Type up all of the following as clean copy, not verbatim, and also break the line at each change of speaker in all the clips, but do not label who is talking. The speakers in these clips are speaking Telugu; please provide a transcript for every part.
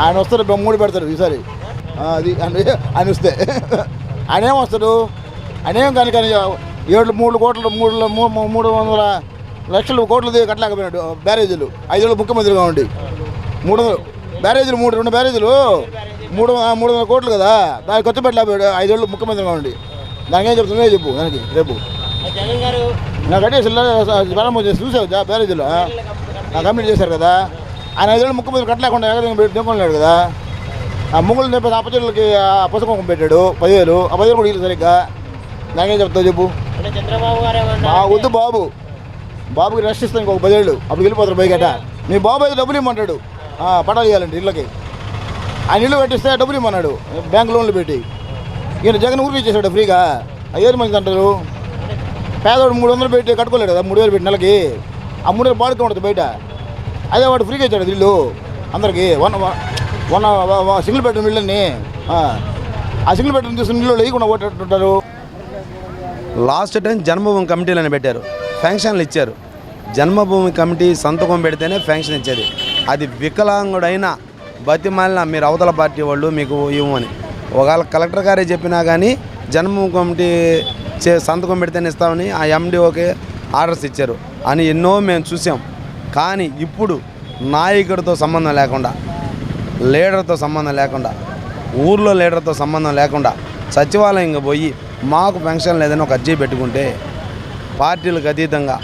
ఆయన వస్తారు 3 పెడతారు ఈసారి. అది ఆయన వస్తే ఆయన ఏం వస్తాడు, ఆయన ఏం కానీ 3 కోట్లు 300 లక్షల కోట్లు కట్టలేకపోయినాడు. బ్యారేజీలు 5 ఏళ్ళు ముఖ్యమంత్రిగా ఉండి 300 బ్యారేజీలు 2 బ్యారేజీలు 300 కోట్లు కదా, దానికి ఖర్చు పెట్టలేకపోయాడు 5 ఏళ్ళు ముఖ్యమంత్రిగా ఉండి. దానికి ఏం చెప్తున్నా చెప్పు దానికి రేపు. నాకు కట్టేసి చూసావు బ్యారేజీలో కంప్లీట్ చేశారు కదా. ఆయన 5 ఏళ్ళు ముఖ్యమంత్రి కట్టలేకుండా దింపలేడు కదా. ఆ ముగ్గులు నింపి అప్పచెల్లకి పుస్తకం పెట్టాడు 10,000. ఆ 10,000 కూడా ఇల్లు సరిగ్గా. నాకేం చెప్తావు చెప్పు. వద్దు బాబుకి రెస్ట్ ఇస్తాను ఇంకొక 10 ఏళ్ళు, అప్పుడు వెళ్ళిపోతారు బయట. మీ బాబు అయితే డబ్బులు ఇవ్వమంటాడు పటాలు ఇవ్వాలంటే ఇళ్ళకి. ఆయన ఇల్లు పెట్టిస్తే డబ్బులు ఇవ్వమన్నాడు బ్యాంక్ లోన్లు పెట్టి. ఈయన జగన్ ఊరికి ఇచ్చేసాడు ఫ్రీగా. ఏది మంచిది అంటారు. పేదవాడు 300 పెట్టి కట్టుకోలేడు కదా, 3,000 పెట్టి నెలకి. ఆ 3,000 బాడుతూ ఉంటుంది బయట. అదే వాడు ఫ్రీగా ఇచ్చాడు ఇల్లు అందరికి. వన్ సింగిల్ బెడ్రూమ్ ఇళ్ళని. ఆ సింగిల్ బెడ్రూమ్ తీసుకుని ఇల్లు వేయకుండా ఓటుంటారు.
లాస్ట్ టైం జన్మభూమి కమిటీలను పెట్టారు, ఫెన్షన్లు ఇచ్చారు. జన్మభూమి కమిటీ సంతకం పెడితేనే ఫెన్షన్ ఇచ్చేది. అది వికలాంగుడైనా బతిమాలిన మీరు అవతల పార్టీ వాళ్ళు మీకు ఇవ్వమని ఒకవేళ కలెక్టర్ గారే చెప్పినా కానీ జన్మభూమి కమిటీ సంతకం పెడితేనే ఇస్తామని ఆ ఎండిఓకే ఆర్డర్స్ ఇచ్చారు అని ఎన్నో మేము చూసాం. కానీ ఇప్పుడు నాయకుడితో సంబంధం లేకుండా, లీడర్తో సంబంధం లేకుండా, ఊర్లో లీడర్తో సంబంధం లేకుండా సచివాలయంగా పోయి మాకు పెన్షన్ లేదని ఒక అర్జీ పెట్టుకుంటే పార్టీలకు అతీతంగా,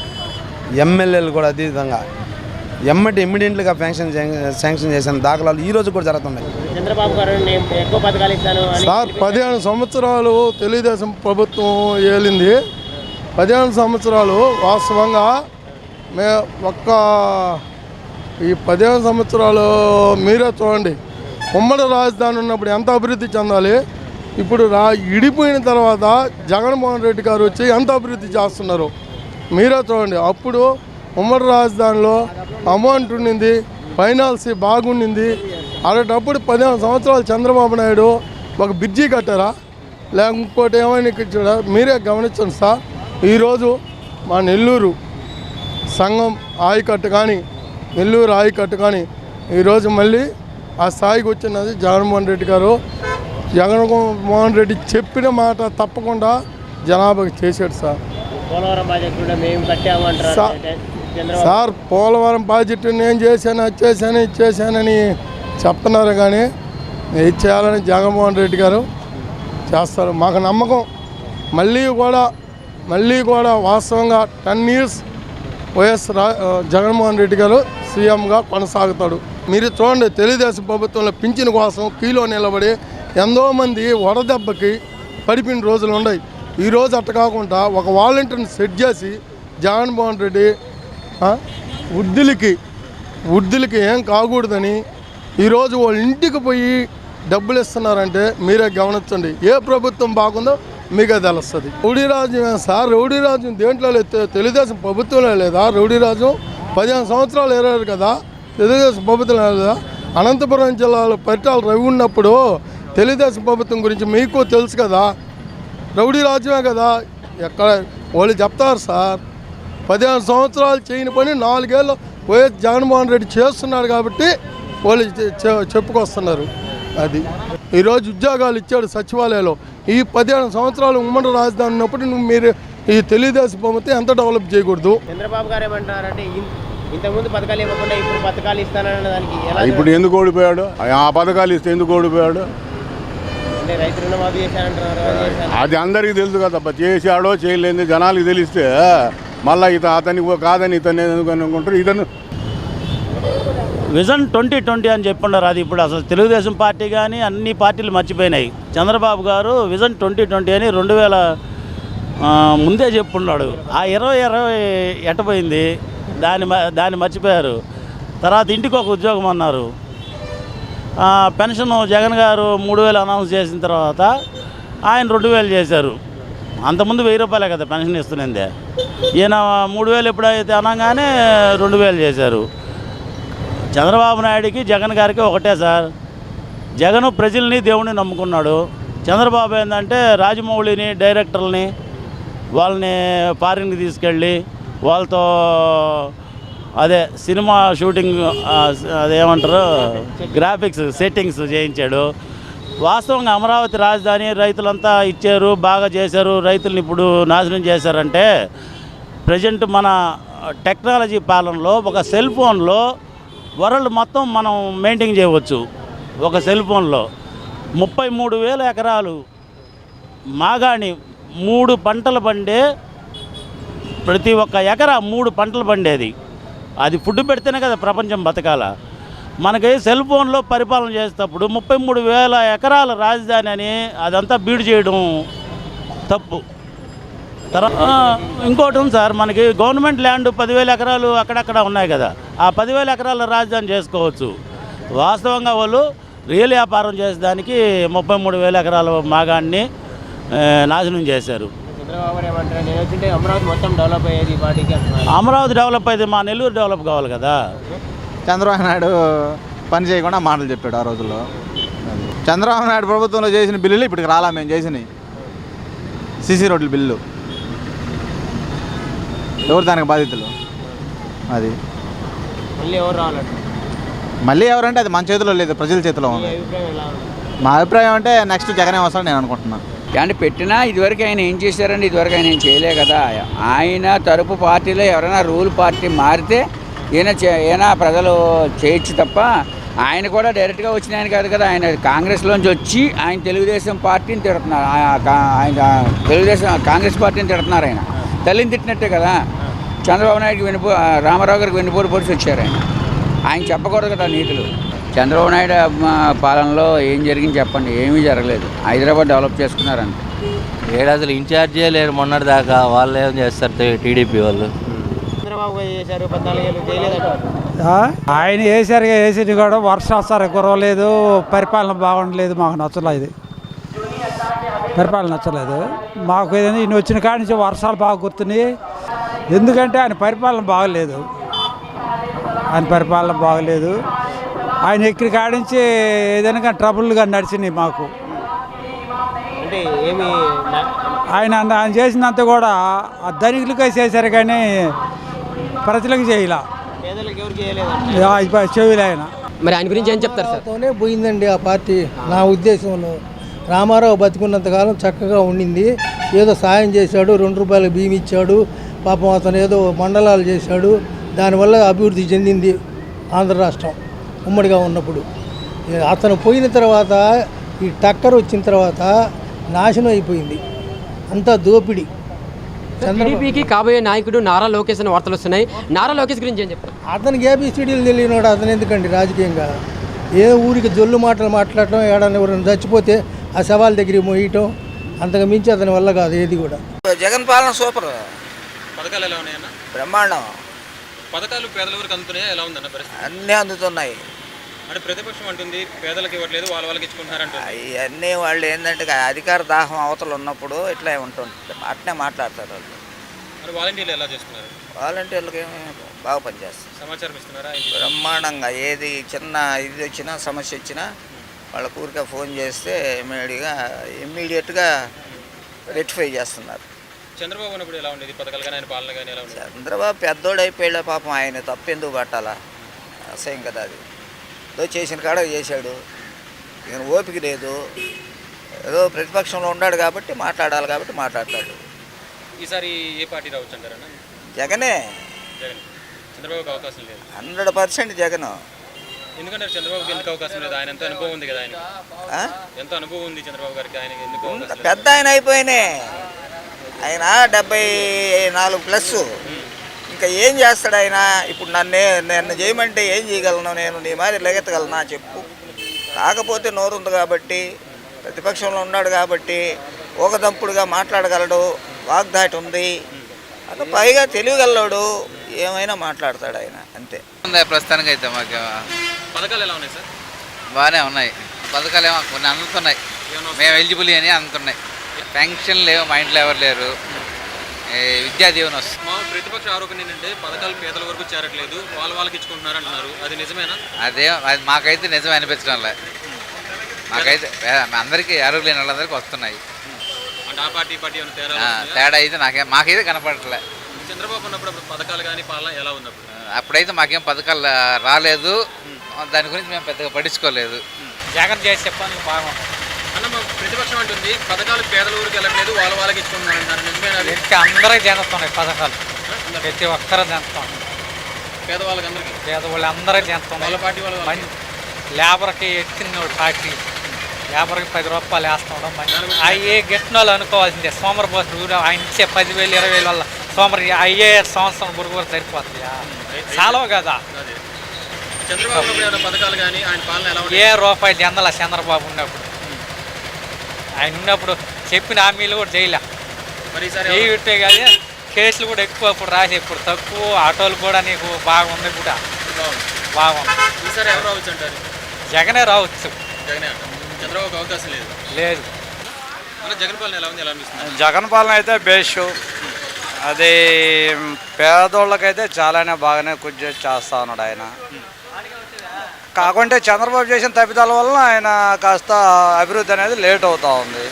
ఎమ్మెల్యేలు కూడా అతీతంగా ఇమ్మీడియట్గా శాంక్షన్ చేసిన దాఖలాలు ఈరోజు కూడా జరుగుతున్నాయి.
చంద్రబాబు గారు ఎక్కువ పథకాలు ఇస్తాను
సార్. 15 సంవత్సరాలు తెలుగుదేశం ప్రభుత్వం ఏలింది. 15 సంవత్సరాలు వాస్తవంగా ఈ 15 సంవత్సరాలు మీరే చూడండి. ఉమ్మడి రాజధాని ఉన్నప్పుడు ఎంత అభివృద్ధి చెందాలి, ఇప్పుడు ఇడిపోయిన తర్వాత జగన్మోహన్ రెడ్డి గారు వచ్చి ఎంత అభివృద్ధి చేస్తున్నారు మీరే చూడండి. అప్పుడు ఉమ్మడి రాజధానిలో అమౌంట్ ఉండింది, ఫైనాన్స్ బాగుండింది. అలాంటప్పుడు 15 సంవత్సరాలు చంద్రబాబు నాయుడు ఒక బ్రిడ్జి కట్టారా, లేకపోతే ఏమైనా ఇచ్చాడా మీరే గమనించండి సార్. ఈరోజు మా నెల్లూరు సంఘం ఆయకట్టు కానీ, నెల్లూరు ఆయకట్టు కానీ ఈరోజు మళ్ళీ ఆ స్థాయికి వచ్చినది జగన్మోహన్ రెడ్డి గారు. జగన్మోహన్ రెడ్డి చెప్పిన మాట తప్పకుండా జనాభాకి చేశాడు సార్. సార్ పోలవరం ప్రాజెక్టు నేను చేశాను, అది చేశానని చెప్తున్నారు కానీ ఇది చేయాలని జగన్మోహన్ రెడ్డి గారు చేస్తారు. మాకు నమ్మకం. మళ్ళీ కూడా వాస్తవంగా 10 years వైఎస్ జగన్మోహన్ రెడ్డి గారు సీఎంగా కొనసాగుతాడు. మీరు చూడండి, తెలుగుదేశం ప్రభుత్వంలో పింఛన్ కోసం క్యూలో నిలబడి ఎంతోమంది వడదెబ్బకి పడిపోయిన రోజులు ఉన్నాయి. ఈరోజు అట్ట కాకుండా ఒక వాలంటీర్ని సెట్ చేసి జగన్మోహన్ రెడ్డి వృద్ధులకి ఏం కాకూడదని ఈరోజు వాళ్ళ ఇంటికి పోయి డబ్బులు ఇస్తున్నారంటే మీరే గమనించండి. ఏ ప్రభుత్వం బాగుందో మీకే తెలుస్తుంది. రౌడీ రాజ్యం సార్, రౌడీ రాజ్యం దేంట్లో లేదు, తెలుగుదేశం ప్రభుత్వంలో లేదా? రౌడీ రాజ్యం 15 సంవత్సరాలు ఏరారు కదా, తెలుగుదేశం ప్రభుత్వం లేదా? అనంతపురం జిల్లాలో పరిటాల రవి ఉన్నప్పుడు తెలుగుదేశం ప్రభుత్వం గురించి మీకు తెలుసు కదా. రౌడీ రాజ్యమే కదా. ఎక్కడ వాళ్ళు చెప్తారు సార్. 15 సంవత్సరాలు చేయని పని 4 ఏళ్ళు వైఎస్ జగన్మోహన్ రెడ్డి చేస్తున్నారు కాబట్టి వాళ్ళు చెప్పుకొస్తున్నారు. అది ఈరోజు ఉద్యోగాలు ఇచ్చాడు సచివాలయంలో. ఈ 15 సంవత్సరాలు ఉమ్మడి రాజధాని ఉన్నప్పుడు మీరు ఈ తెలుగుదేశం ప్రభుత్వం ఎంత డెవలప్ చేయకూడదు?
చంద్రబాబు గారు ఏమంటారంటే ఇంతకుముందు పథకాలు ఇవ్వకుండా ఇప్పుడు పథకాలు ఇస్తానన్న దానికి
ఇప్పుడు ఎందుకు ఓడిపోయాడు? ఆ పథకాలు ఇస్తే ఎందుకు ఓడిపోయాడు?
రైతు రుణమాఫీ చేశానంటున్నారు.
అది అందరికీ తెలుసు కదా, చేశాడో చేయలేదు జనాలకి తెలిస్తే మళ్ళీ అతనికి కాదని ఇతను ఎందుకు అనుకుంటారు. ఇతను
విజన్ 2020 అని చెప్పుండారు. అది ఇప్పుడు అసలు తెలుగుదేశం పార్టీ కానీ అన్ని పార్టీలు మర్చిపోయినాయి. చంద్రబాబు గారు విజన్ 2020 అని 2000 ముందే చెప్పున్నాడు. ఆ 2020 ఎట్టపోయింది, దాన్ని మర్చిపోయారు. తర్వాత ఇంటికి ఒక ఉద్యోగం అన్నారు. పెన్షన్ జగన్ గారు 3,000 అనౌన్స్ చేసిన తర్వాత ఆయన 2,000 చేశారు. అంతకుముందు 1,000 రూపాయలే కదా పెన్షన్ ఇస్తున్నది. ఈయన 3,000 ఎప్పుడైతే అనగానే 2,000 చేశారు. చంద్రబాబు నాయుడికి జగన్ గారికి ఒకటే సార్. జగన్ ప్రజల్ని దేవుడిని నమ్ముకున్నాడు. చంద్రబాబు ఏంటంటే రాజమౌళిని డైరెక్టర్లని వాళ్ళని ఫారిన్కి తీసుకెళ్ళి వాళ్ళతో అదే సినిమా షూటింగ్ అదేమంటారు గ్రాఫిక్స్ సెట్టింగ్స్ చేయించాడు. వాస్తవంగా అమరావతి రాజధాని రైతులంతా ఇచ్చారు, బాగా చేశారు, రైతులను ఇప్పుడు నాశనం చేశారంటే ప్రజెంట్ మన టెక్నాలజీ పాలనలో ఒక సెల్ ఫోన్లో వరల్డ్ మొత్తం మనం మెయింటైన్ చేయవచ్చు. ఒక సెల్ ఫోన్లో 33,000 ఎకరాలు మాగాణి 3 పంటలు పండే, ప్రతి ఒక్క ఎకరా 3 పంటలు పండేది. అది ఫుడ్ పెడితేనే కదా ప్రపంచం బతకాల. మనకి సెల్ ఫోన్లో పరిపాలన చేసేటప్పుడు 33,000 ఎకరాల రాజధాని అని అదంతా బీడు చేయడం తప్పు. తర్వాత ఇంకోటి ఉంది సార్, మనకి గవర్నమెంట్ ల్యాండ్ 10,000 ఎకరాలు అక్కడక్కడ ఉన్నాయి కదా, ఆ 10,000 ఎకరాల రాజధాని చేసుకోవచ్చు. వాస్తవంగా వాళ్ళు రియల్ వ్యాపారం చేసేదానికి 33,000 ఎకరాల మాగాన్ని నాశనం చేశారు.
చంద్రబాబు గారు ఏమంటారు, నేను వచ్చింటే అమరావతి మొత్తం డెవలప్ అయ్యేది పార్టీకి అంటున్నారు.
అమరావతి డెవలప్ అయితే మా నెల్లూరు డెవలప్ కావాలి కదా.
చంద్రబాబు నాయుడు పని చేయకుండా మాటలు చెప్పాడు ఆ రోజుల్లో. చంద్రబాబు నాయుడు ప్రభుత్వంలో చేసిన బిల్లులు ఇప్పటికి రాలా. మేము చేసినాయి సీసీ రోడ్ల బిల్లు, ఎవరు దానికి బాధితులు? అది
మళ్ళీ ఎవరు రావాలంటే
మళ్ళీ ఎవరంటే అది మన చేతిలో లేదు, ప్రజల చేతిలో
మీ
ఉంది.
అభిప్రాయం ఎలా ఉంది?
మా అభిప్రాయం అంటే నెక్స్ట్ జగనే వస్తాడు నేను అనుకుంటున్నాను.
అంటే పెట్టినా ఇదివరకు ఆయన ఏం చేశారండి? ఇదివరకు ఆయన ఏం చేయలే కదా. ఆయన తరపు పార్టీలో ఎవరైనా రూల్ పార్టీ మారితే ఈయన ప్రజలు చేయొచ్చు తప్ప ఆయన కూడా డైరెక్ట్గా వచ్చిన ఆయన కాదు కదా. ఆయన కాంగ్రెస్లోంచి వచ్చి ఆయన తెలుగుదేశం పార్టీని తిడుతున్నారు. ఆయన తెలుగుదేశం కాంగ్రెస్ పార్టీని తిడుతున్నారు. ఆయన తల్లిని తిట్టినట్టే కదా. చంద్రబాబు నాయుడుకి రామారావు గారికి వెన్నుపోటు పొడిచి వచ్చారు. ఆయన చెప్పకూడదు కదా నీతులు. చంద్రబాబు నాయుడు పాలనలో ఏం జరిగింది చెప్పండి? ఏమీ జరగలేదు. హైదరాబాద్ డెవలప్ చేసుకున్నారంటే
అసలు ఇన్ఛార్జే లేరు మొన్నటి దాకా. వాళ్ళు ఏం చేస్తారు టీడీపీ వాళ్ళు?
చంద్రబాబు గారు చేశారు, 14 ఏళ్ళు చేయలేదంట.
ఆయన వేసేది కూడా వర్షాలు కురవలేదు, పరిపాలన బాగుండలేదు. మాకు నచ్చలేదు, పరిపాలన నచ్చలేదు మాకు. ఏదైనా ఈయన వచ్చిన కాడి నుంచి వర్షాలు బాగా గుర్తున్నాయి. ఎందుకంటే ఆయన పరిపాలన బాగలేదు. ఆయన ఎక్కిన కాడి నుంచి ఏదైనా ట్రబుల్గా నడిచినాయి మాకు.
అంటే ఏమి
ఆయన చేసినంత కూడా ఆ ధనికులకే చేశారు కానీ ప్రజలకు చేయలే,
పేదలకు ఎవరు చేయలేదంట.
చేయలే ఆయన.
మరి ఆయన గురించి ఏం చెప్తారు సార్?
పోయిందండి ఆ పార్టీ. నా ఉద్దేశంలో రామారావు బతికున్నంతకాలం చక్కగా ఉండింది. ఏదో సాయం చేశాడు, 2 రూపాయలు బియ్యం ఇచ్చాడు. పాపం అతను ఏదో మండలాలు చేశాడు. దానివల్ల అభివృద్ధి చెందింది ఆంధ్ర రాష్ట్రం ఉమ్మడిగా ఉన్నప్పుడు. అతను పోయిన తర్వాత ఈ టక్కర్ వచ్చిన తర్వాత నాశనం అయిపోయింది, అంతా దోపిడీ.
టీడీపీకి కాబోయే నాయకుడు నారా లోకేష్ అనే వార్తలు వస్తున్నాయి. నారా లోకేష్ గురించి ఏం చెప్తారు?
అతనికి ఏబిసిడీలు తెలియనాడు. అతను ఎందుకండి రాజకీయంగా ఏ ఊరికి జొల్లు మాటలు మాట్లాడటం, ఏడాది ఎవరైనా చచ్చిపోతే ఆ శవాల దగ్గరికి మోయటం, అంతకు మించి అతని వల్ల కాదు ఏది కూడా.
జగన్ పాలన సూపర్.
పథకాలు ఎలా ఉన్నాయన్న?
బ్రహ్మాండం.
పథకాలు పేదల వరకు అందుతున్నాయా? ఎలా ఉందన్న పరిస్థితి?
అన్నీ అందుతున్నాయి.
అంటే ప్రతిపక్షం అంటుంది పేదలకు ఇవ్వట్లేదు, వాళ్ళకి ఇచ్చుకుంటున్నారంట.
అవన్నీ వాళ్ళు ఏంటంటే అధికార దాహం అవతలు ఉన్నప్పుడు ఇట్లా ఉంటుంది, అట్నే మాట్లాడతారు వాళ్ళు.
మరి వాలంటీర్లు ఎలా చేస్తున్నారు?
వాలంటీర్లకు ఏమి బాగా పనిచేస్తారు.
సమాచారం ఇస్తున్నారా?
బ్రహ్మాండంగా. ఏది చిన్న ఇది వచ్చినా సమస్య వచ్చినా వాళ్ళ ఊరికే ఫోన్ చేస్తే ఇమ్మీడియట్గా రెక్టిఫై చేస్తున్నారు.
చంద్రబాబు ఉన్నప్పుడు ఎలా ఉండేది పథకాలు కానీ ఆయన పాలన కానీ ఎలా ఉండేది?
చంద్రబాబు పెద్దోడు అయిపోయా పాపం, ఆయన తప్పెందుకు పట్టాలా? అసహ్యం కదా అది. ఏదో చేసిన కాడ చేశాడు, ఇక ఓపిక లేదు. ఏదో ప్రతిపక్షంలో ఉన్నాడు కాబట్టి మాట్లాడాలి కాబట్టి మాట్లాడతాడు.
ఈసారి ఏ పార్టీ రావచ్చు అంటారన్న?
జగనే.
జగన్. చంద్రబాబుకి అవకాశం లేదు?
100% జగన్.
ఎందుకంటే చంద్రబాబుకి ఎందుకు అవకాశం లేదు? ఆయన ఎంతో అనుభవం ఉంది కదా. ఆయన ఎంతో అనుభవం ఉంది చంద్రబాబు గారికి. ఆయన ఎందుకు
పెద్ద ఆయన అయిపోయినాయి. ఆయన 74+. ఇంకా ఏం చేస్తాడు ఆయన? ఇప్పుడు నన్ను చేయమంటే ఏం చేయగలను నేను? నీ మాదిరి లెగెత్తగలనా చెప్పు? కాకపోతే నోరు ఉంది కాబట్టి, ప్రతిపక్షంలో ఉన్నాడు కాబట్టి ఊగదంపుడుగా మాట్లాడగలడు, వాగ్దాటి ఉంది. అక్కడ పైగా తెలివిగలడు, ఏమైనా మాట్లాడతాడు ఆయన, అంతే.
ప్రస్తుతానికి అయితే మాకు
పథకాలు ఎలా ఉన్నాయి సార్?
బాగానే ఉన్నాయి. పథకాలు ఏమో కొన్ని అందుతున్నాయి, మేము ఎలిజిబుల్ అని అందుతున్నాయి. పెన్షన్ లేవు, మా ఇంట్లో ఎవరు లేరు. విద్యా దీవెన వస్తుంది.
మా ప్రతిపక్ష ఆరోపణ ఏంటంటే పథకాలు పేదల వరకు చేరట్లేదు, వాళ్ళకి ఇచ్చుకుంటున్నారు అంటున్నారు. అది నిజమేనా?
అది మాకైతే నిజమే అనిపించడం లేదు. మాకైతే అందరికీ అర్హులు లేని వాళ్ళందరికీ వస్తున్నాయి.
అంటే ఆ పార్టీ
తేడా అయితే మాకైతే కనపడట్లే.
చంద్రబాబు ఉన్నప్పుడు పథకాలు కానీ పాలన ఎలా ఉన్నప్పుడు?
అప్పుడైతే మాకేం పథకాలు రాలేదు, దాని గురించి మేము పెద్దగా పట్టించుకోలేదు.
జగన్ చేసే పనులు బాగుంటాయి అన్న. మా ప్రతిపక్షం అంటుంది పథకాలు పేదల ఊరికి వెళ్ళట్లేదు, వాళ్ళకి ఇచ్చుకుంటున్నారు. నిజమేనా?
అందరికి చేస్తున్నాయి పథకాలు, ప్రతి ఒక్కరూ చేస్తాం.
పేదవాళ్ళకి అందరికీ,
పేదవాళ్ళందరికీ చేస్తాం.
వాళ్ళ పార్టీ వాళ్ళు
లేబర్కి ఎత్తిన పార్టీ, లేబర్కి 10 రూపాయలు వేస్తాం. అయ్యే గిట్టిన వాళ్ళు అనుకోవాల్సిందే. సోమరపోతు ఆయన ఇచ్చే 10,000 20,000 వల్ల సోమరి అయ్యే సంవత్సరం గురుగురు సరిపోతుంది. చాలా కదా.
చంద్రబాబు పథకాలు కానీ ఆయన పాలన ఎలా
ఏ రూపాయలు ఎందల చంద్రబాబు ఉన్నప్పుడు, ఆయన ఉన్నప్పుడు చెప్పిన హామీలు కూడా చేయలే.
మరి
చేయబట్టే కానీ కేసులు కూడా ఎక్కువ ఇప్పుడు రాసే, ఇప్పుడు తక్కువ. ఆటోలు కూడా నీకు బాగుంది, కూడా బాగుంది.
ఈసారి ఎవరు రావచ్చు అంటారు?
జగనే రావచ్చు.
జగనే అంటారు. చంద్రబాబుకి అవకాశం లేదు.
లేదు.
మన జగన్ పాలన ఎలా ఉంది, ఎలా అనిపిస్తుంది?
జగన్ పాలన అయితే బేషు. అది పేదోళ్ళకైతే చాలానే బాగానే కృషి చేస్తూ ఉన్నాడు ఆయన. కాకుంటే చంద్రబాబు చేసిన తప్పిదాల వల్ల ఆయన కాస్త అభివృద్ధి అనేది లేట్ అవుతూ ఉంది.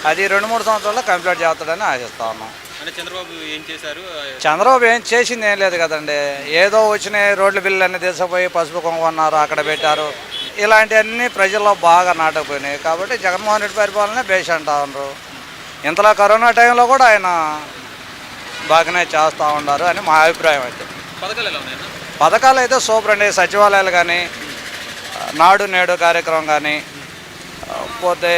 అది 2-3 సంవత్సరాల్లో కంప్లీట్ చేస్తాడని ఆశిస్తా ఉన్నాం.
అంటే చంద్రబాబు ఏం చేశారు?
చంద్రబాబు ఏం చేసింది ఏం లేదు కదండి. ఏదో వచ్చినాయి రోడ్ల బిల్లు అన్నీ తీసుకుపోయి పసుపు కుంకుమన్నారు, అక్కడ పెట్టారు. ఇలాంటివన్నీ ప్రజల్లో బాగా నాటకపోయినాయి. కాబట్టి జగన్మోహన్ రెడ్డి పరిపాలన బేష్ అంటా ఉన్నారు. ఇంతలో కరోనా టైంలో కూడా ఆయన బాగానే చేస్తూ ఉన్నారు అని మా అభిప్రాయం. అయితే
పథకాలు ఎలా ఉన్నాయన్న?
పథకాలు అయితే సూపర్ అండి. సచివాలయాలు కానీ, నాడు నేడు కార్యక్రమం కానీ, పోతే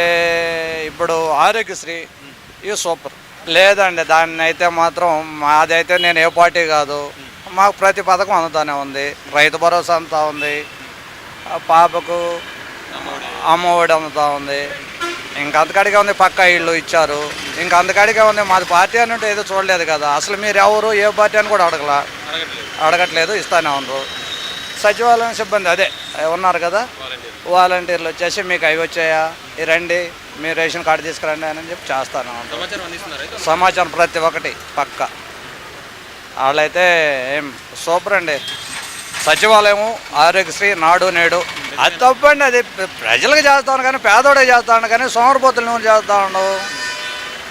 ఇప్పుడు ఆరోగ్యశ్రీ, ఇవి సూపర్. లేదండి, దాన్ని అయితే మాత్రం మాదైతే నేను ఏ పార్టీ కాదు, మాకు ప్రతి పథకం అందుతూనే ఉంది. రైతు భరోసా అందుతూ ఉంది, పాపకు అమ్మఒడి అందుతూ ఉంది. ఇంక అంతకాడిగా ఉంది, పక్కా ఇళ్ళు ఇచ్చారు. ఇంక అంతకాడిగా ఉంది. మాది పార్టీ అని ఉంటే ఏదో చూడలేదు కదా. అసలు మీరు ఎవరు ఏ పార్టీ అని కూడా అడగట్లేదు, ఇస్తానే ఉన్నారు. సచివాలయం సిబ్బంది అదే ఉన్నారు కదా, వాలంటీర్లు వచ్చేసి మీకు అవి వచ్చాయా, ఈ రండి మీరు రేషన్ కార్డు తీసుకురండి అని చెప్పి చేస్తాను. సమాచారం ప్రతి ఒక్కటి పక్క. వాళ్ళైతే ఏం సూపర్ అండి. సచివాలయము, ఆరోగ్యశ్రీ, నాడు నేడు అది తప్పండి. అది ప్రజలకు చేస్తాను కానీ, పేదోడే చేస్తాను కానీ సోమరిపోతులు నువ్వు చేస్తా ఉండవు.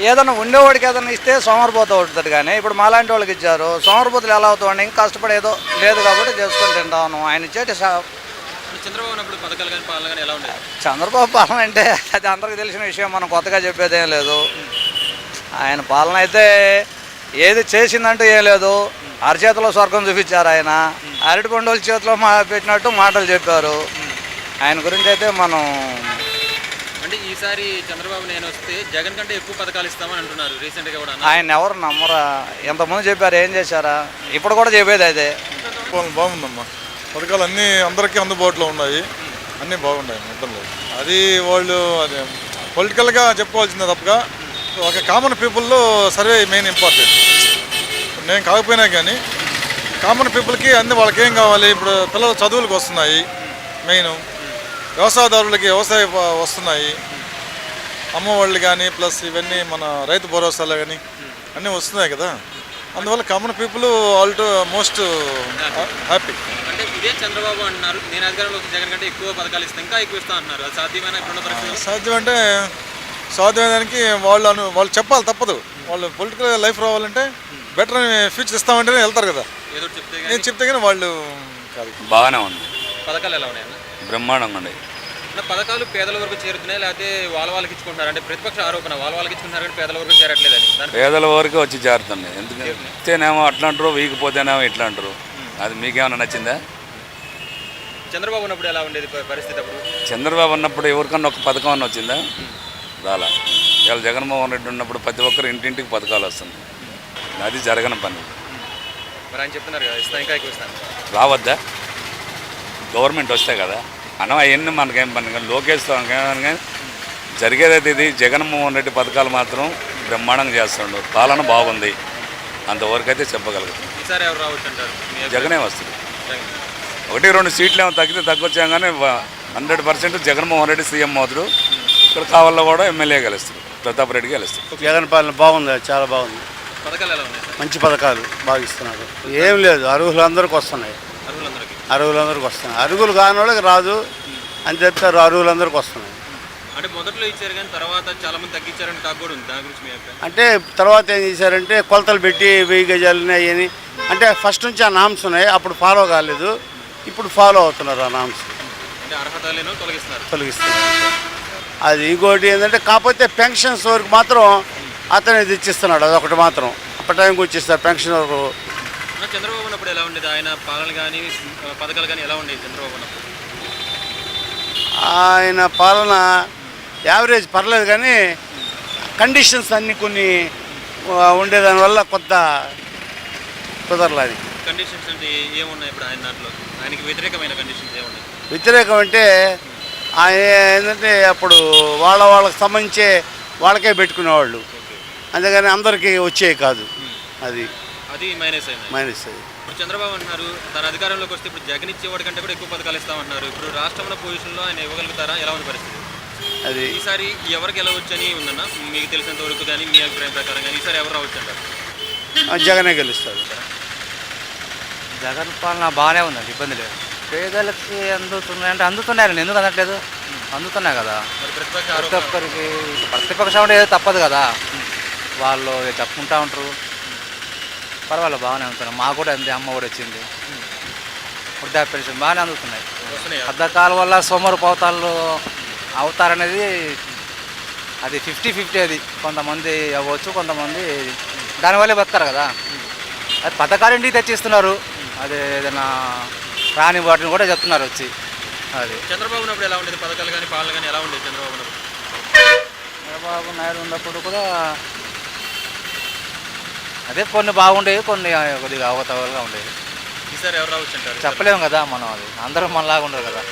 ఏదైనా ఉండేవాడికి ఏదైనా ఇస్తే సోమరిపోతూ ఉంటుంది. కానీ ఇప్పుడు మాలాంటి వాళ్ళకి ఇచ్చారు, సోమరిపోతులు ఎలా అవుతామండి? ఇంకా కష్టపడేదో లేదు కాబట్టి చేసుకొని తింటాను. ఆయన ఇచ్చేటి చంద్రబాబు పాలన అంటే అది అందరికీ తెలిసిన విషయం, మనం కొత్తగా చెప్పేదేం లేదు. ఆయన పాలన అయితే ఏది చేసిందంటూ ఏం లేదు. అరచేతిలో స్వర్గం చూపించారు ఆయన. అరటి పండుగల చేతిలో పెట్టినట్టు మాటలు చెప్పారు. ఆయన గురించి అయితే మనం
అంటే ఈసారి చంద్రబాబు నేను వస్తే జగన్ కంటే ఎక్కువ పథకాలు ఇస్తామని అంటున్నారు రీసెంట్గా కూడా.
ఆయన ఎవరు నమ్మరా? ఎంతమంది చెప్పారు, ఏం చేశారా? ఇప్పుడు కూడా చెప్పేది అదే.
బాగుందమ్మా, పథకాలు అన్నీ అందరికీ అందుబాటులో ఉన్నాయి, అన్నీ బాగున్నాయి, మొత్తం లేదు. అది వాళ్ళు అది పొలిటికల్గా చెప్పుకోవాల్సిందే తప్పగా ఒక కామన్ పీపుల్లో సర్వే మెయిన్ ఇంపార్టెంట్. నేను కాకపోయినా కానీ కామన్ పీపుల్కి అన్ని వాళ్ళకి ఏం కావాలి? ఇప్పుడు పిల్లలు చదువులకు వస్తున్నాయి, మెయిన్ వ్యవసాయదారులకి వ్యవసాయ వస్తున్నాయి, అమ్మఒళ్ళు కానీ ప్లస్ ఇవన్నీ మన రైతు భరోసాలు కానీ అన్నీ వస్తున్నాయి కదా. అందువల్ల common people all to most happy.
అంటే ఇదే చంద్రబాబు అంటున్నారు, నేను అధికారంలో జగన్ కంటే ఎక్కువ పథకాలు ఇస్తాను, ఇంకా ఎక్కువ ఇస్తా అంటున్నారు. అది సాధ్యమైన ఇప్పుడున్న పరిస్థితి?
సాధ్యమంటే సాధ్యమేదానికి వాళ్ళు చెప్పాలి, తప్పదు. వాళ్ళు పొలిటికల్ లైఫ్ రావాలంటే బెటర్ ఫ్యూచర్ ఇస్తామంటేనే వెళ్తారు కదా.
ఏదో
నేను చెప్తే కానీ వాళ్ళు కాదు.
బాగానే ఉంది.
పథకాలు ఎలా ఉన్నాయన్న?
బ్రహ్మాండంగా ఉన్నాయి.
పథకాలు పేదల వరకు చేరుతున్నాయి, లేకపోతే వాళ్ళకి ఇచ్చుకుంటారు? అంటే ప్రతిపక్ష ఆరోపణ వాళ్ళకి ఇచ్చుకుంటారు కానీ పేదల వరకు చేరట్లేదని.
పేదల వరకు వచ్చి చేరుతున్నాయి. ఎందుకంటేనేమో అట్లా అంటారు, వీగిపోతేనేమో ఇట్లా అంటారు. అది మీకేమైనా నచ్చిందా?
చంద్రబాబు ఉన్నప్పుడు ఎలా ఉండేది పరిస్థితి? అప్పుడు
చంద్రబాబు ఉన్నప్పుడు ఎవరికన్నా ఒక పథకం అన్న వచ్చిందా? రాలా. ఇవాళ జగన్మోహన్ రెడ్డి ఉన్నప్పుడు ప్రతి ఒక్కరు ఇంటింటికి పథకాలు వస్తుంది. అది జరగని పని.
మరి ఆయన చెప్తున్నారు కదా ఇస్తా, ఇంకా ఎక్కువ ఇస్తాను.
రావద్దా? గవర్నమెంట్ వస్తే కదా అన్నం అవన్నీ మనకేం పని. కానీ లోకేష్ కానీ జరిగేదైతే ఇది జగన్మోహన్ రెడ్డి పథకాలు మాత్రం బ్రహ్మాండంగా చేస్తుండు. పాలన బాగుంది, అంతవరకు అయితే చెప్పగలుగుతాం.
ఈసారి ఎవరు రావచ్చు అంటారు?
జగనే వస్తుంది. 1-2 సీట్లు ఏమో తగ్గితే తగ్గొచ్చాం కానీ 100% జగన్మోహన్ రెడ్డి సీఎం అవుతాడు. ఇక్కడ కావాలో కూడా ఎమ్మెల్యే గెలుస్తాడు, ప్రతాప్ రెడ్డి గెలుస్తాడు.
జగన్ పాలన బాగుంది, చాలా బాగుంది.
పథకాలు ఎలా ఉన్నాయి?
మంచి పథకాలు బాగా ఇస్తున్నారు. ఏం లేదు, అర్హులందరికీ వస్తున్నాయి. అర్హులందరికీ వస్తున్నాయి. అర్హులు కాని వాళ్ళకి రాదు అని చెప్తారు, అర్హులందరికీ వస్తున్నాయి.
అంటే మొదట్లో ఇచ్చారు కానీ తర్వాత చాలా మంది తగ్గించారని టాక్ కూడా ఉంది. దాని గురించి మీ అభిప్రాయం?
అంటే తర్వాత ఏం చేశారంటే కొలతలు పెట్టి 1000 గజాలు ఉన్నాయని, అంటే ఫస్ట్ నుంచి ఆ నామ్స్ ఉన్నాయి, అప్పుడు ఫాలో కాలేదు, ఇప్పుడు ఫాలో అవుతున్నారు ఆ నామ్స్.
అంటే అర్హత లేనో
తొలగిస్తున్నారు. అది ఇంకోటి ఏంటంటే కాకపోతే పెన్షన్స్ వరకు మాత్రం అతనే తెచ్చిస్తున్నాడు, అదొకటి మాత్రం అప్పటి టైంకి వచ్చేస్తారు పెన్షన్ వరకు.
చంద్రబాబు ఉన్నప్పుడు ఎలా ఉండేది? ఆయన పాలన కానీ పథకాలు కానీ ఎలా ఉండేది చంద్రబాబు ఉన్నప్పుడు?
ఆయన పాలన యావరేజ్ పర్లేదు, కానీ కండిషన్స్ అన్నీ కొన్ని ఉండేదానివల్ల కొత్త కుదరలేదు.
కండిషన్స్ అంటే ఏమున్నాయి ఇప్పుడు ఆయన దాంట్లో? ఆయనకి వ్యతిరేకమైన కండిషన్స్ ఏమున్నాయి?
వ్యతిరేకం అంటే ఆయన ఏంటంటే అప్పుడు వాళ్ళకి సంబంధించే వాళ్ళకే పెట్టుకునేవాళ్ళు, అంతేగాని అందరికీ వచ్చేవి కాదు. అది
మైనస్
అది.
ఇప్పుడు చంద్రబాబు అంటున్నారు తన అధికారంలోకి వస్తే ఇప్పుడు జగన్ ఇచ్చేవాడి కంటే కూడా ఎక్కువ పథకాలు ఇస్తామంటున్నారు. ఇప్పుడు రాష్ట్రంలో పొజిషన్లో ఆయన ఇవ్వగలుగుతారా? ఎలా ఉంది పరిస్థితి?
అది
ఈసారి ఎవరికి వెళ్ళవచ్చు అని ఉందన్న మీకు తెలిసినంత వరకు కానీ మీ అభిప్రాయం ప్రకారం కానీ ఈసారి ఎవరు రావచ్చు అంటారు?
జగనే గెలుస్తాడు.
జగన్ పాలన బాగానే ఉందండి, ఇబ్బంది లేదు. పేదలకి అందుతున్నాయి అంటే అందుతున్నాయి, ఎందుకు అందట్లేదు? అందుతున్నాయి కదా. ప్రతి ఒక్కరికి ప్రతిపక్షం అంటే ఏదో తప్పదు కదా, వాళ్ళు చెప్పుకుంటూ ఉంటారు. పర్వాలేదు, బాగానే అందుతున్నాయి. మాకు కూడా అంతే, అమ్మ కూడా వచ్చింది, వృద్ధా పెన్షన్ బాగానే అందుతున్నాయి. పథకాల వల్ల సోమరు పోతాళ్ళు అవుతారనేది అది 50-50. అది కొంతమంది అవ్వచ్చు, కొంతమంది దానివల్లే బతారు కదా. అది పథకాలు ఇంటికి తెచ్చిస్తున్నారు, అది ఏదైనా రాని వాటిని కూడా చెప్తున్నారు వచ్చి. అది
చంద్రబాబు ఉన్నప్పుడు ఎలా ఉండేది? పథకాలు కానీ పాలన కానీ ఎలా ఉండేది చంద్రబాబు ఉన్నప్పుడు?
చంద్రబాబు నాయుడు ఉన్నప్పుడు కూడా అదే కొన్ని బాగుండేవి, కొన్ని కొద్దిగా అవతవలుగా ఉండేవి.
ఈసారి ఎవరు రావచ్చు అంటారు?
చెప్పలేము కదా మనం, అది అందరూ మనలాగా ఉండరు కదా.